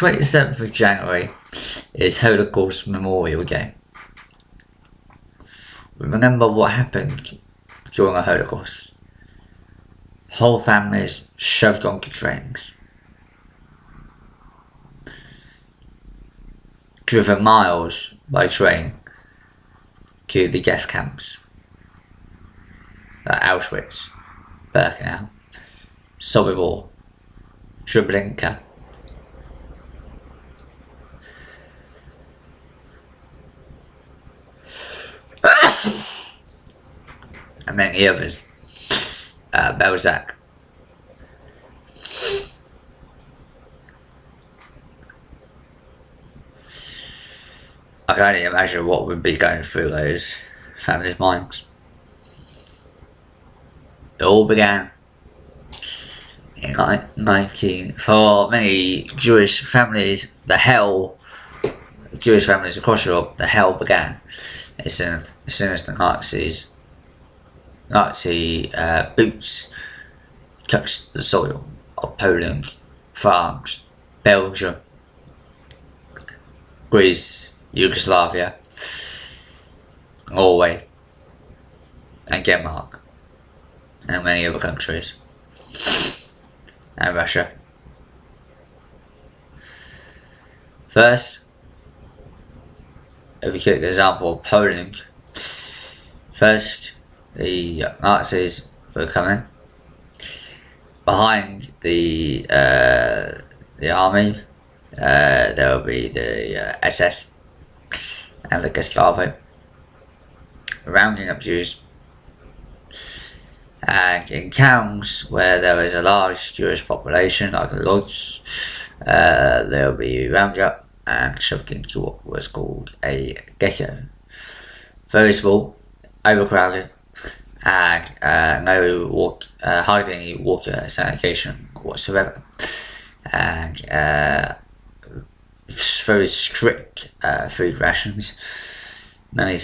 27th of January is Holocaust Memorial Day. Remember what happened during the Holocaust. Whole families shoved onto trains, driven miles by train to the death camps at Auschwitz, Birkenau, Sobibor, Treblinka. And many others. Belzec. I can only imagine what would be going through those families' minds. It all began in for many Jewish families, Jewish families across Europe, the hell began as soon as the Nazi boots touched the soil of Poland, France, Belgium, Greece, Yugoslavia, Norway, and Denmark, and many other countries, and Russia. First, if we take the example of Poland, first the Nazis were coming. Behind the army, there will be the SS and the Gestapo, rounding up Jews. And in towns where there is a large Jewish population, like Lodz, they'll be rounded up and shoved into what was called a ghetto. Very small, overcrowded, and hardly any water sanitation whatsoever, and very strict food rations. Many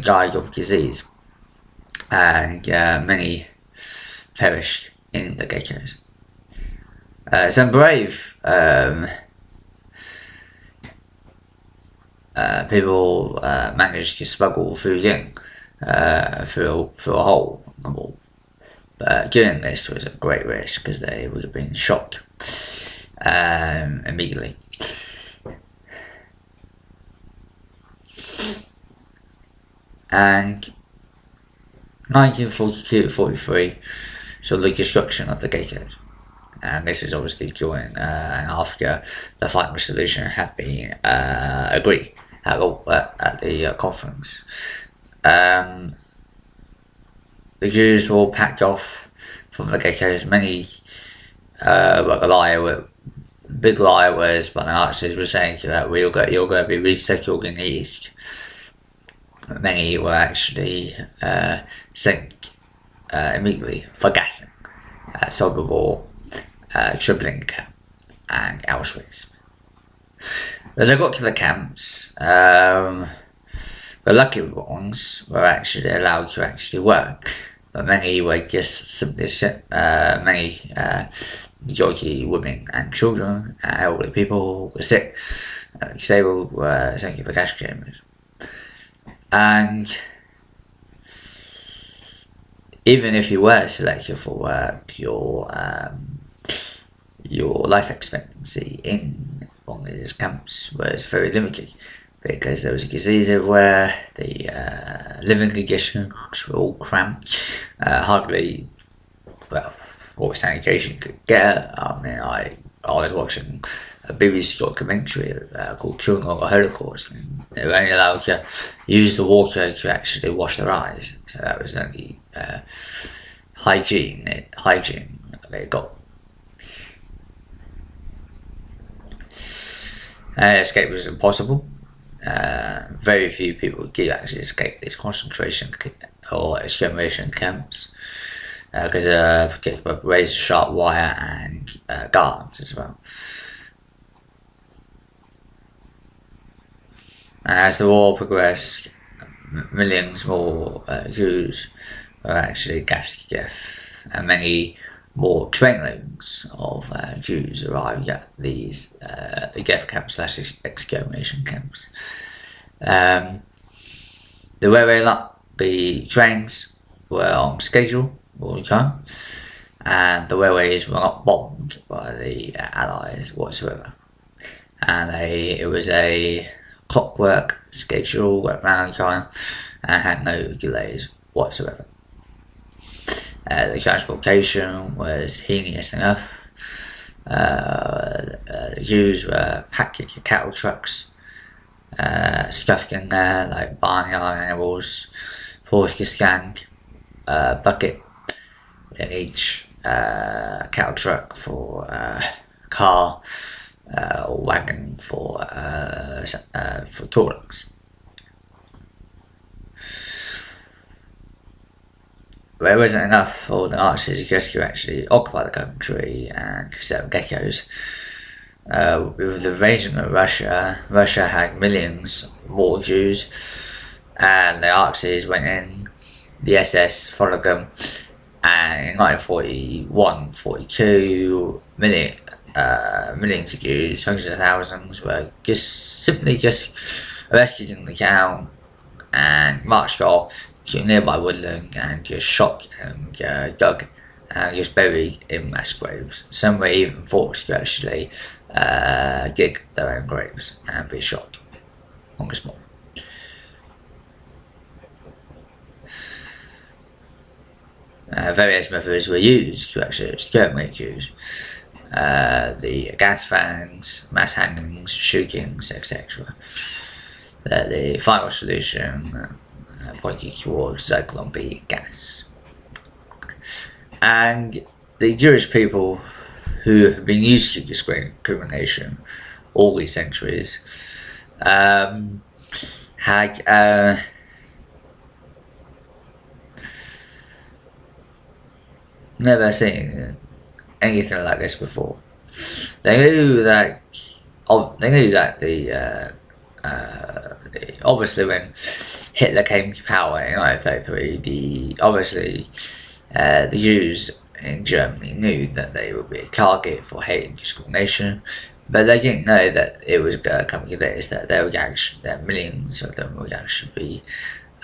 died of disease, and many perished in the ghettos. Some brave people managed to smuggle food in through a hole in the wall. But doing this was a great risk because they would have been shot immediately. And 1942-43 saw the destruction of the ghettos, and this is obviously during and after the final solution had been agreed at the conference. The Jews were all packed off from the ghettos. Many, big lie was by the Nazis were saying that you're going to be resettled in the East. Many were actually sent immediately for gassing at Sobibor, Treblinka, and Auschwitz. When they got to the camps, the lucky ones were actually allowed to actually work, but many were just simply majority women and children and elderly people were sick, disabled, were sent to the gas chambers. And even if you were selected for work, your life expectancy in one of these camps was very limited, because there was a disease everywhere. The living conditions were all cramped. Hardly, what sanitation could get. I mean, I was watching a BBC documentary called Children of the Holocaust, and they were only allowed to use the water to actually wash their eyes. So that was only hygiene they got. Escape was impossible. Very few people did actually escape these concentration or extermination camps because of razor sharp wire and guards as well. And as the war progressed, millions more Jews were actually gassed to death, and many more trainloads of Jews arrived at these the death camps / extermination camps. The trains were on schedule all the time, and the railways were not bombed by the Allies whatsoever. And it was a clockwork schedule at round time and had no delays whatsoever. The transportation was heinous enough. The Jews were packed into cattle trucks, stuffed in there like barnyard animals, forced to stand bucket in each cattle truck for car or wagon for toilets. There wasn't enough for the Nazis just to actually occupy the country and set up ghettos. With the invasion of Russia, Russia had millions more Jews, and the Nazis went in, the SS followed them, and in 1941-42, millions of Jews, hundreds of thousands, were simply arrested in the town and marched off to nearby woodland and just shot and dug and just buried in mass graves. Some were even forced to actually dig their own graves and be shot on the spot. Various methods were used to actually exterminate Jews. The gas vans, mass hangings, shootings, etc. The final solution pointing towards Zyklon B gas. And the Jewish people who have been used to discrimination all these centuries had never seen anything like this before. They knew that obviously when Hitler came to power in 1933, the Jews in Germany knew that they would be a target for hate and discrimination, but they didn't know that it was going to come to this, that that millions of them would actually be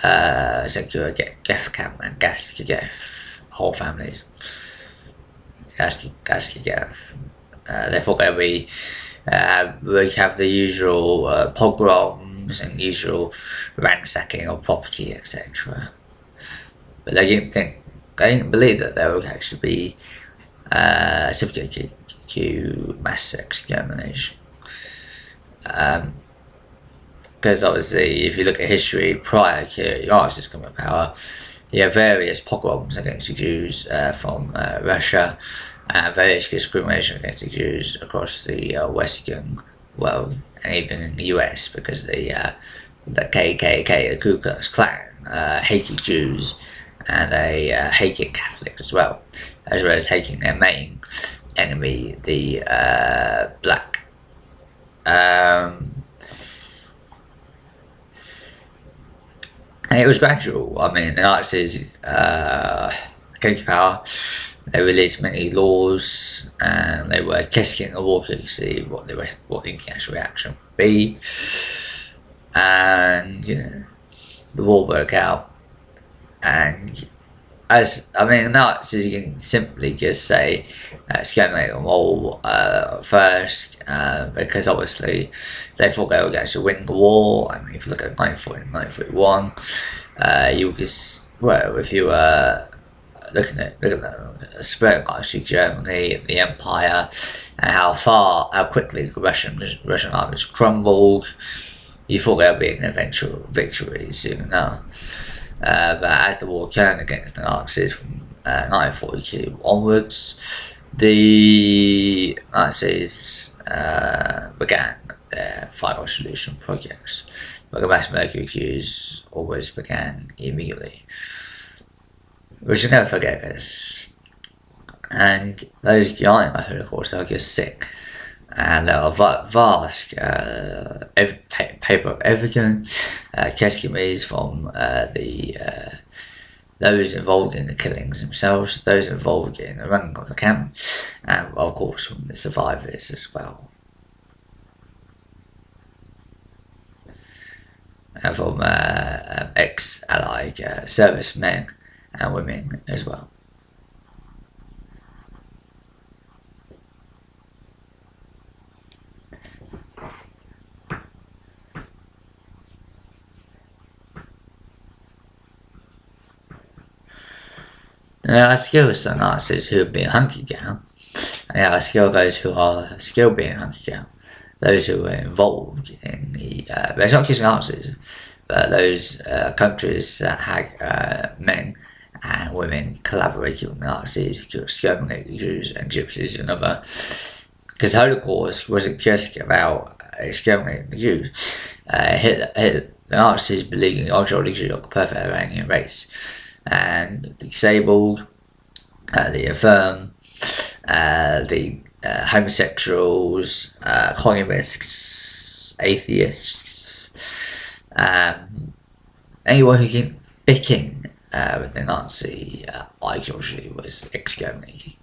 sent to a death camp and gassed to death, whole families. Gassed to death. They thought that we have the usual pogroms and usual ransacking of property, etc. But they didn't believe that they would actually be subjected to mass extermination. Because obviously, if you look at history prior to Nazis coming to power, you have various pogroms against the Jews from Russia, and various discrimination against the Jews across the Western world, and even in the US, because the KKK, the Ku Klux Klan, hated Jews, and they hated Catholics as well as hating their main enemy, the black. And it was gradual. I mean, the Nazis came to power. They released many laws, and they were testing the water to see what the international reaction would be. And the war broke out. And the Nazis didn't simply just say exterminate them all first, because obviously they thought they would actually win the war. I mean, if you look at 1940 and 1941, if you were looking at the spread of Germany, the Empire, and how quickly the Russian armies crumbled, you thought there would be an eventual victory soon enough. But as the war turned against the Nazis from 1942 onwards, the Nazis began their final solution projects. But the mass murder of Jews always began immediately. We should never forget this. And those behind the Holocaust are just sick. And there are vast paper of evidence, testimonies from the those involved in the killings themselves, those involved in the running of the camp, and of course from the survivors as well. And from ex-Allied servicemen and women as well. There are skilled Nazis who have been hunted down, and there are skilled those who are still being hunted down. Those who were involved in the, it's not just Nazis, but those countries that had men and women collaborating with Nazis to exterminate the Jews and Gypsies and other. Because the Holocaust wasn't just about exterminating the Jews. The Nazis believed in the ideology of the perfect Aryan race. And the disabled, the infirm, the homosexuals, communists, atheists, anyone who didn't fit in with the Nazi ideology was exterminated.